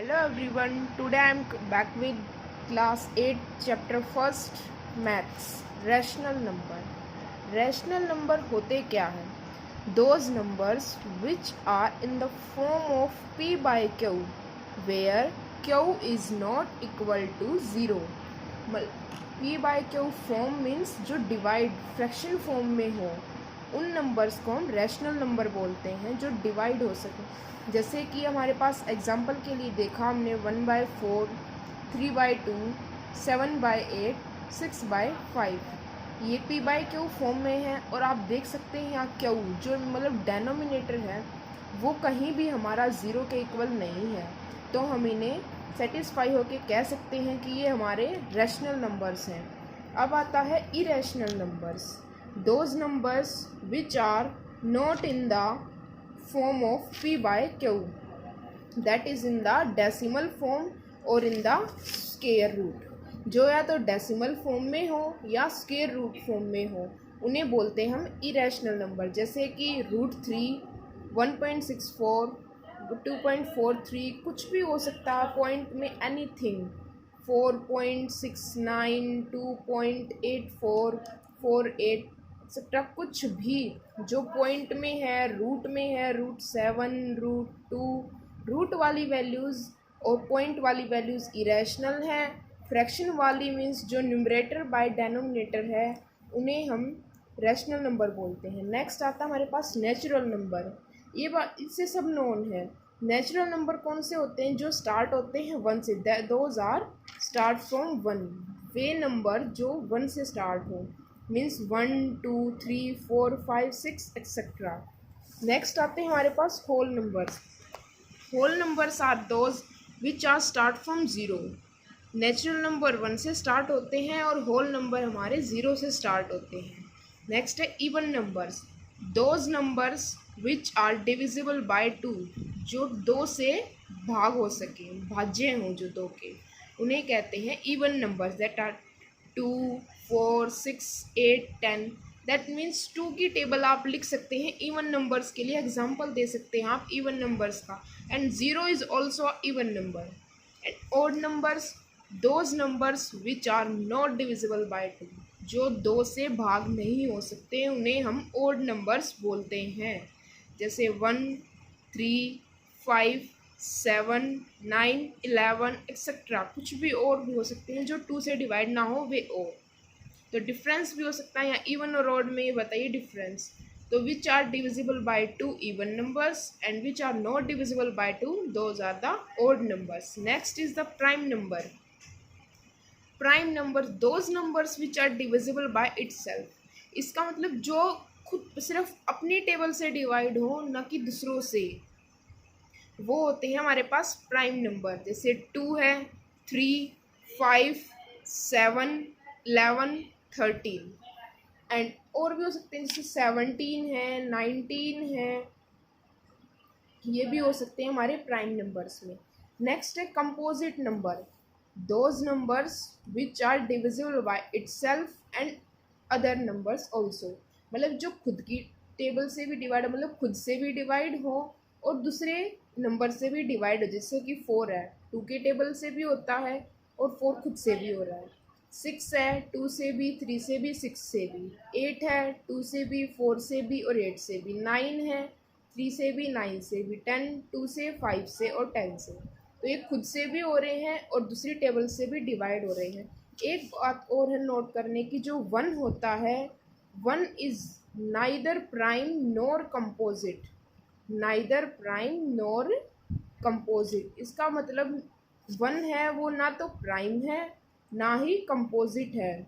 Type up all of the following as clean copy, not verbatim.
Hello everyone, today I am back with class 8 chapter 1st maths rational number. Rational number होते क्या हैं? Those numbers which are in the form of p by q where q is not equal to 0. p by q form means जो divide fraction form में हो उन numbers को हम rational number बोलते हैं जो डिवाइड हो सके। जैसे कि हमारे पास एग्जांपल के लिए देखा हमने 1/4, 3/2, 7/8, 6/5 ये p बाई क्यू फॉर्म में है। और आप देख सकते हैं यहाँ क्यू जो मतलब डेनोमिनेटर है वो कहीं भी हमारा ज़ीरो के इक्वल नहीं है, तो हम इन्हें सेटिस्फाई होके कह सकते हैं कि ये हमारे रैशनल नंबर्स हैं। अब आता है irrational numbers, those numbers which are not in the form of p by q, that is in the decimal form or in the square root। जो या तो डेसिमल फॉर्म में हो या स्क्वायर रूट फॉर्म में हो उन्हें बोलते हैं हम इरेशनल नंबर। जैसे कि √3, 1.64, 2.43 कुछ भी हो सकता है पॉइंट में, एनीथिंग, 4.69, 2.84, 48 एक्सेट्रा कुछ भी जो पॉइंट में है, रूट में है, √7, √2, रूट वाली वैल्यूज़ और पॉइंट वाली वैल्यूज़ इरेशनल हैं। फ्रैक्शन वाली मीन्स जो न्यूमरेटर बाय डेनोमिनेटर है उन्हें हम रैशनल नंबर बोलते हैं। नेक्स्ट आता है हमारे पास नेचुरल नंबर। ये बात इससे सब नोन है। नेचुरल नंबर कौन से होते हैं? जो स्टार्ट होते हैं 1 से, दोज आर स्टार्ट फ्रॉम 1। वे नंबर जो 1 से स्टार्ट हो मीन्स 1, 2, 3, 4, 5, 6 एक्सेट्रा। नेक्स्ट आते हैं हमारे पास whole numbers. Whole numbers are those which are start from 0। Natural number 1 से स्टार्ट होते हैं और होल नंबर हमारे 0 से स्टार्ट होते हैं। नेक्स्ट है even numbers, those numbers which are divisible by 2, जो 2 से भाग हो सके, भाज्य हों जो 2 के, उन्हें कहते हैं even numbers. That are 2, 4, 6, 8, 10। That means 2 की टेबल आप लिख सकते हैं इवन नंबर्स के लिए, एग्जाम्पल दे सकते हैं आप इवन नंबर्स का। And 0 is also even number. And odd numbers, those numbers which are not divisible by 2, जो 2 से भाग नहीं हो सकते उन्हें हम ओड नंबर्स बोलते हैं। जैसे 1, 3, 5, 7, 9, 11 एक्सेट्रा कुछ भी और भी हो सकते हैं जो 2 से डिवाइड ना हो वे और। तो डिफरेंस भी हो सकता है यहाँ इवन और ऑड में, बताइए डिफरेंस। तो which are divisible by 2 even numbers and which are not divisible by 2 those are the odd numbers. Next is the prime number. Prime number those numbers which are divisible by itself. इसका मतलब जो खुद सिर्फ अपनी table से divide हो न कि दूसरों से, वो होते हैं हमारे पास प्राइम नंबर। जैसे 2 है, 3, 5, 7, 11, 13 एंड और भी हो सकते हैं, जैसे 17 है, 19 है, ये भी हो सकते हैं हमारे प्राइम नंबर्स में। नेक्स्ट है composite number, those numbers which are divisible by itself and other numbers also. मतलब जो खुद की टेबल से भी डिवाइड, मतलब खुद से भी डिवाइड हो और दूसरे नंबर से भी डिवाइड हो। जैसे कि 4 है, 2 के टेबल से भी होता है और 4 खुद से भी हो रहा है। 6 है, 2 से भी, 3 से भी, 6 से भी। 8 है, 2 से भी, 4 से भी और 8 से भी। 9 है, 3 से भी, 9 से भी। 10, 2 से, 5 से और 10 से। तो ये खुद से भी हो रहे हैं और दूसरी टेबल से भी डिवाइड हो रहे हैं। एक बात और है नोट करने की, जो 1 होता है, 1 is neither prime nor composite. Neither prime nor composite, इसका मतलब 1 है वो ना तो प्राइम है ना ही कंपोजिट है,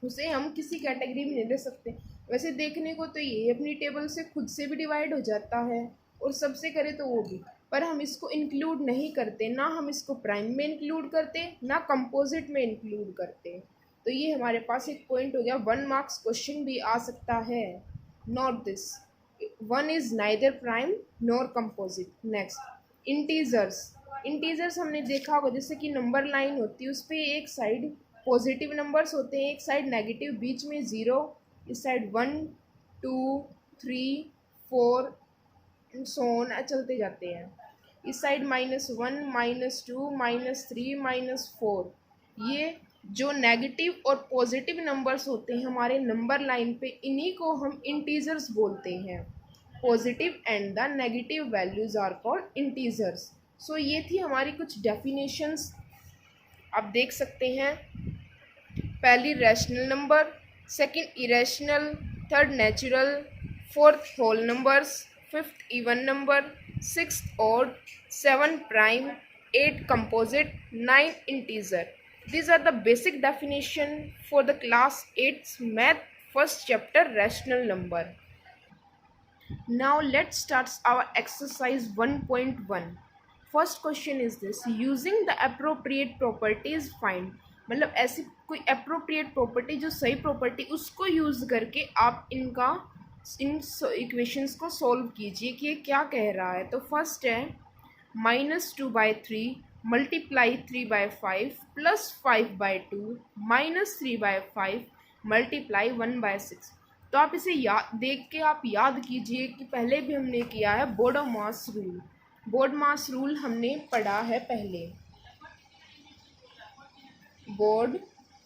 उसे हम किसी कैटेगरी में नहीं ले सकते। वैसे देखने को तो ये अपनी टेबल से खुद से भी डिवाइड हो जाता है और सबसे करे तो वो भी, पर हम इसको इंक्लूड नहीं करते, ना हम इसको प्राइम में इंक्लूड करते ना कंपोजिट में इंक्लूड करते। तो ये हमारे पास एक पॉइंट हो गया। 1 मार्क्स क्वेश्चन भी आ सकता है, note this, 1 is neither prime nor composite. Next integers. Integers हमने देखा होगा, जैसे कि नंबर लाइन होती है उस पर एक साइड पॉजिटिव नंबर्स होते हैं, एक साइड नेगेटिव, बीच में 0, इस साइड 1, 2, 3, 4 एंड सो ऑन चलते जाते हैं। इस साइड -1, -2, -3, -4। ये जो नेगेटिव और पॉजिटिव नंबर्स होते हैं हमारे नंबर लाइन पे, इन्हीं को हम इंटीजर्स बोलते हैं। Positive and the negative values are called integers. So ये थी हमारी कुछ डेफिनेशंस, आप देख सकते हैं। पहली rational number, second irrational, third natural, fourth whole numbers, fifth even number, sixth odd, 7 prime, 8 composite, 9 integer. These are the basic definition for the class 8th math first chapter rational number. Now let's start our exercise 1.1. First question is this: using the appropriate properties find। मतलब ऐसी कोई appropriate property, जो सही property, उसको use करके आप इन equations को solve कीजिए कि ये क्या कह रहा है। तो फर्स्ट है -2/3 मल्टीप्लाई 3/5 प्लस 5/2 -3/5 मल्टीप्लाई 1/6। तो आप इसे देख के आप याद कीजिए कि पहले भी हमने किया है बोर्ड मास रूल। बोर्ड मास रूल हमने पढ़ा है पहले। बोर्ड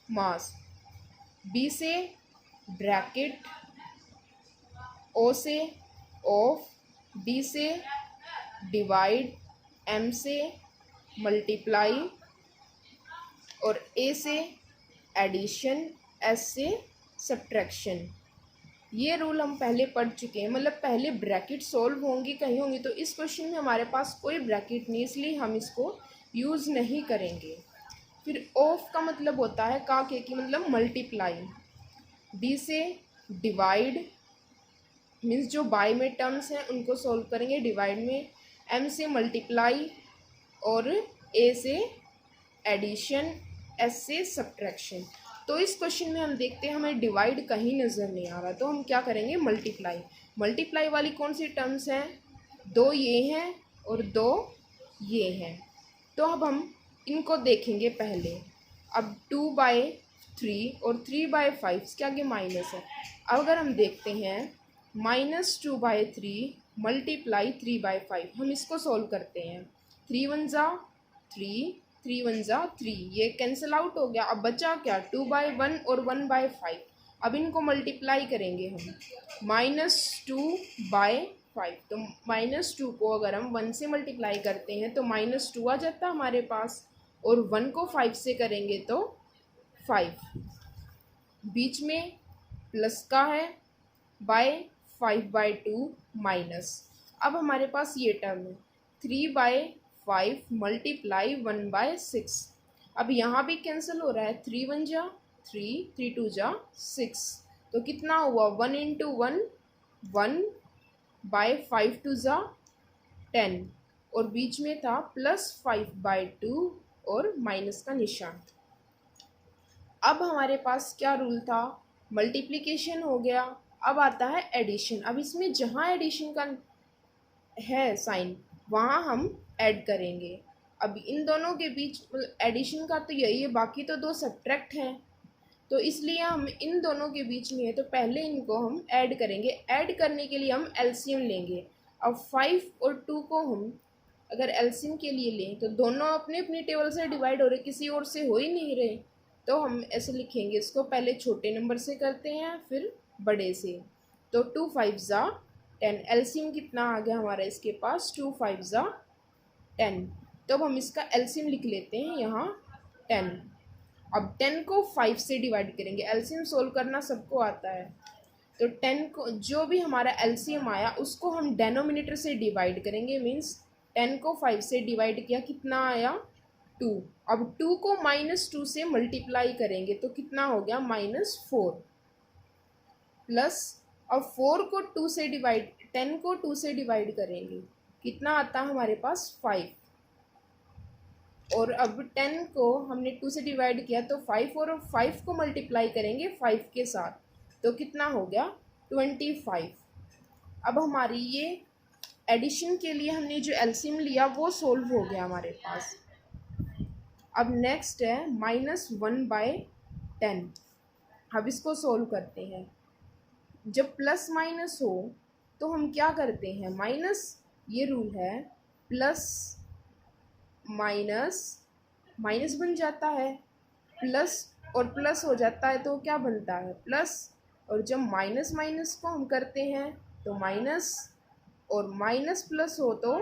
मास, बी से ब्रैकेट, ओ से ऑफ, डी से डिवाइड, एम से मल्टीप्लाई और ए से एडिशन, एस से सब्ट्रैक्शन। ये रूल हम पहले पढ़ चुके हैं। मतलब पहले ब्रैकेट सॉल्व होंगी कहीं होंगी, तो इस क्वेश्चन में हमारे पास कोई ब्रैकेट नहीं, इसलिए हम इसको यूज़ नहीं करेंगे। फिर ऑफ का मतलब होता है का के की मतलब मल्टीप्लाई, डी से डिवाइड मीन्स जो बाय में टर्म्स हैं उनको सॉल्व करेंगे डिवाइड में, एम से मल्टीप्लाई और ए से एडिशन, एस से सब्ट्रैक्शन। तो इस क्वेश्चन में हम देखते हैं हमें डिवाइड कहीं नज़र नहीं आ रहा, तो हम क्या करेंगे मल्टीप्लाई। मल्टीप्लाई वाली कौन सी टर्म्स हैं, 2 ये हैं और 2 ये हैं। तो अब हम इनको देखेंगे पहले। अब 2/3 और 3/5 के आगे माइनस है। अब अगर हम देखते हैं -2/3 मल्टीप्लाई 3/5, हम इसको सॉल्व करते हैं। 3 1 ज़ा 3, 3 1 ज़ा 3, ये कैंसिल आउट हो गया। अब बचा क्या, 2/1 और 1/5। अब इनको मल्टीप्लाई करेंगे हम, -2/5। तो -2 को अगर हम 1 से मल्टीप्लाई करते हैं तो -2 आ जाता है हमारे पास, और 1 को 5 से करेंगे तो 5। बीच में प्लस का है, बाय 5/2 माइनस। अब हमारे पास ये टर्म है 3/5 मल्टीप्लाई 1/6। अब यहाँ भी कैंसिल हो रहा है, 3 1 जा 3, 3 2 जा 6। तो कितना हुआ, 1 × 1 1/5 2 जा 10, और बीच में था +5/2 और माइनस का निशान। अब हमारे पास क्या रूल था, मल्टीप्लिकेशन हो गया। अब आता है एडिशन। अब इसमें जहाँ एडिशन का है साइन वहाँ हम ऐड करेंगे। अब इन दोनों के बीच एडिशन का तो यही है, बाकी तो 2 सब्ट्रैक्ट हैं, तो इसलिए हम इन दोनों के बीच में है तो पहले इनको हम ऐड करेंगे। ऐड करने के लिए हम एलसीएम लेंगे। अब 5 और 2 को हम अगर एलसीएम के लिए लें तो दोनों अपनी अपनी टेबल से डिवाइड हो रहे, किसी और से हो ही नहीं रहे, तो हम ऐसे लिखेंगे इसको, पहले छोटे नंबर से करते हैं फिर बड़े से। तो 2 5 ज़ा 10, एलसीएम कितना आ गया हमारा इसके पास, 2 5 ज़ा 10। तो अब हम इसका एलसीएम लिख लेते हैं यहाँ 10। अब 10 को 5 से डिवाइड करेंगे, एलसीएम सोल्व करना सबको आता है। तो 10 को जो भी हमारा एलसीएम आया उसको हम डेनोमिनेटर से डिवाइड करेंगे, मीन्स 10 को 5 से डिवाइड किया, कितना आया 2। अब 2 को -2 से मल्टीप्लाई करेंगे तो कितना हो गया -4, प्लस अब 4 को 2 से डिवाइड 10 को 2 से डिवाइड करेंगे, कितना आता है हमारे पास 5। और अब 10 को हमने 2 से डिवाइड किया तो 5, और 5 को मल्टीप्लाई करेंगे 5 के साथ, तो कितना हो गया 25। अब हमारी ये एडिशन के लिए हमने जो एलसीएम लिया वो सोल्व हो गया हमारे पास। अब नेक्स्ट है -1/10। अब इसको सोल्व करते हैं। जब प्लस माइनस हो तो हम क्या करते हैं, माइनस, ये रूल है प्लस माइनस माइनस बन जाता है, प्लस और प्लस हो जाता है तो क्या बनता है प्लस, और जब माइनस माइनस को हम करते हैं तो माइनस, और माइनस प्लस हो तो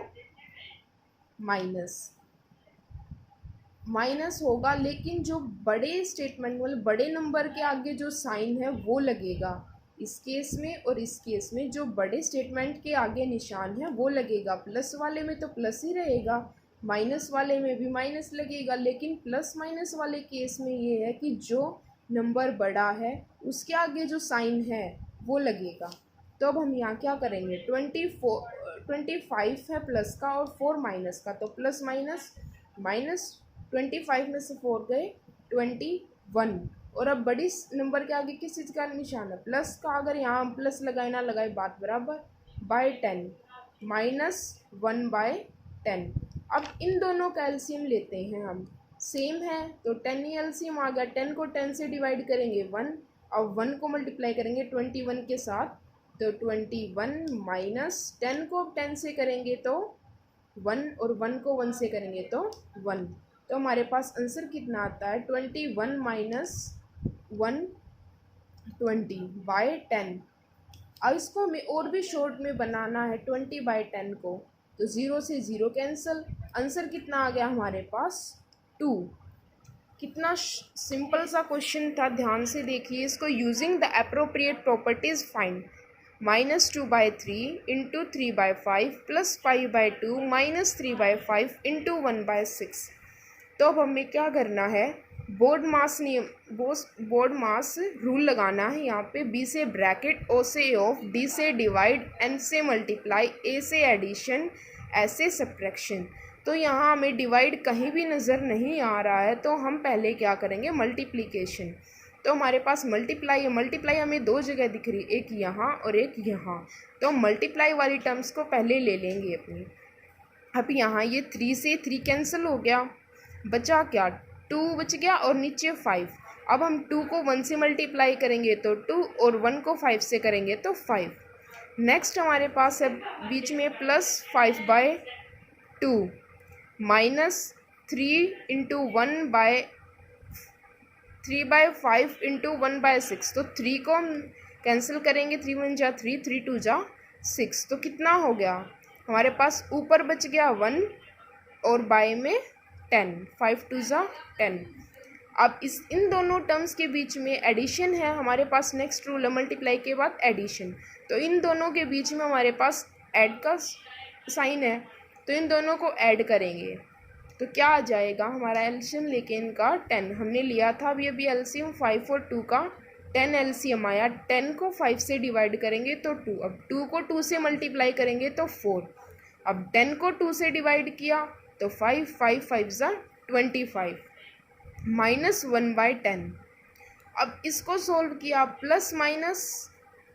माइनस माइनस होगा, लेकिन जो बड़े स्टेटमेंट मतलब बड़े नंबर के आगे जो साइन है वो लगेगा इस केस में, और इस केस में जो बड़े स्टेटमेंट के आगे निशान है वो लगेगा। प्लस वाले में तो प्लस ही रहेगा, माइनस वाले में भी माइनस लगेगा, लेकिन प्लस माइनस वाले केस में ये है कि जो नंबर बड़ा है उसके आगे जो साइन है वो लगेगा। तो अब हम यहाँ क्या करेंगे, 25 है प्लस का और 4 माइनस का, तो प्लस माइनस माइनस 25 में से 4 गए 21, और अब बड़ी नंबर के आगे किस चीज़ का निशान है प्लस का, अगर यहाँ हम प्लस लगाए ना लगाए बात बराबर, बाय 10 -1/10। अब इन दोनों का एलसीएम लेते हैं हम, सेम है तो 10 ही एलसीएम आ गया, 10 को 10 से डिवाइड करेंगे 1, अब 1 को मल्टीप्लाई करेंगे 21 के साथ तो 21 माइनस 10 को 10 से करेंगे तो 1, और 1 को 1 से करेंगे तो 1, तो हमारे पास आंसर कितना आता है 21 माइनस 120/10। अब इसको हमें और भी शॉर्ट में बनाना है 20/10 को, तो 0 से 0 कैंसिल, आंसर कितना आ गया हमारे पास 2। कितना सिंपल सा क्वेश्चन था, ध्यान से देखिए इसको। Using the appropriate properties find -2/3 into 3/5 plus 5/2 minus 3/5 into 1/6। तो अब हमें क्या करना है, बोर्ड मास रूल लगाना है यहाँ पे। बी से ब्रैकेट, ओ से ऑफ, डी से डिवाइड, एन से मल्टीप्लाई, ए से एडिशन, ऐसे सब्ट्रैक्शन। तो यहाँ हमें डिवाइड कहीं भी नज़र नहीं आ रहा है, तो हम पहले क्या करेंगे मल्टीप्लिकेशन। तो हमारे पास मल्टीप्लाई है, मल्टीप्लाई हमें दो जगह दिख रही, एक यहाँ और एक यहाँ, तो हम मल्टीप्लाई वाली टर्म्स को पहले ले लेंगे अपनी। अब यहाँ ये 3 से 3 कैंसिल हो गया, बचा क्या 2 बच गया और नीचे 5। अब हम 2 को 1 से मल्टीप्लाई करेंगे तो 2, और 1 को 5 से करेंगे तो 5। नेक्स्ट हमारे पास है बीच में प्लस 5/2 माइनस 3/5 इंटू 1/6। तो 3 को हम कैंसिल करेंगे, 3 1 जा 3, 3 2 जा 6, तो कितना हो गया हमारे पास, ऊपर बच गया 1 और बाय में 10, 5 2 जा 10। अब इन दोनों टर्म्स के बीच में एडिशन है हमारे पास, नेक्स्ट रूल है मल्टीप्लाई के बाद एडिशन। तो इन दोनों के बीच में हमारे पास ऐड का साइन है, तो इन दोनों को ऐड करेंगे तो क्या आ जाएगा हमारा एलसीएम लेके इनका 10। हमने लिया था अभी एलसीएम 5 और 2 का, 10 एलसीएम आया। 10 को 5 से डिवाइड करेंगे तो 2, अब 2 को 2 से मल्टीप्लाई करेंगे तो 4, अब 10 को 2 से डिवाइड किया तो 5 5 5 ज़ा 25 -1/10। अब इसको सोल्व किया, प्लस माइनस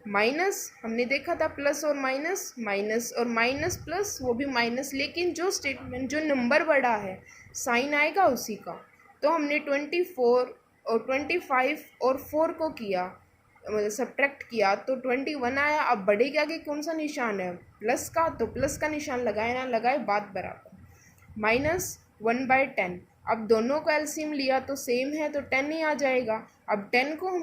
माइनस, हमने देखा था प्लस और माइनस, माइनस और माइनस प्लस, वो भी माइनस, लेकिन जो स्टेटमेंट जो नंबर बड़ा है साइन आएगा उसी का। तो हमने 24 और 25 और 4 को किया मतलब सब्ट्रैक्ट किया तो 21 आया। अब बड़े के आगे कौन सा निशान है प्लस का, तो प्लस का निशान लगाए ना लगाए बात बराबर, -1/10। अब दोनों का एलसीएम लिया तो सेम है तो 10 ही आ जाएगा। अब 10 को हम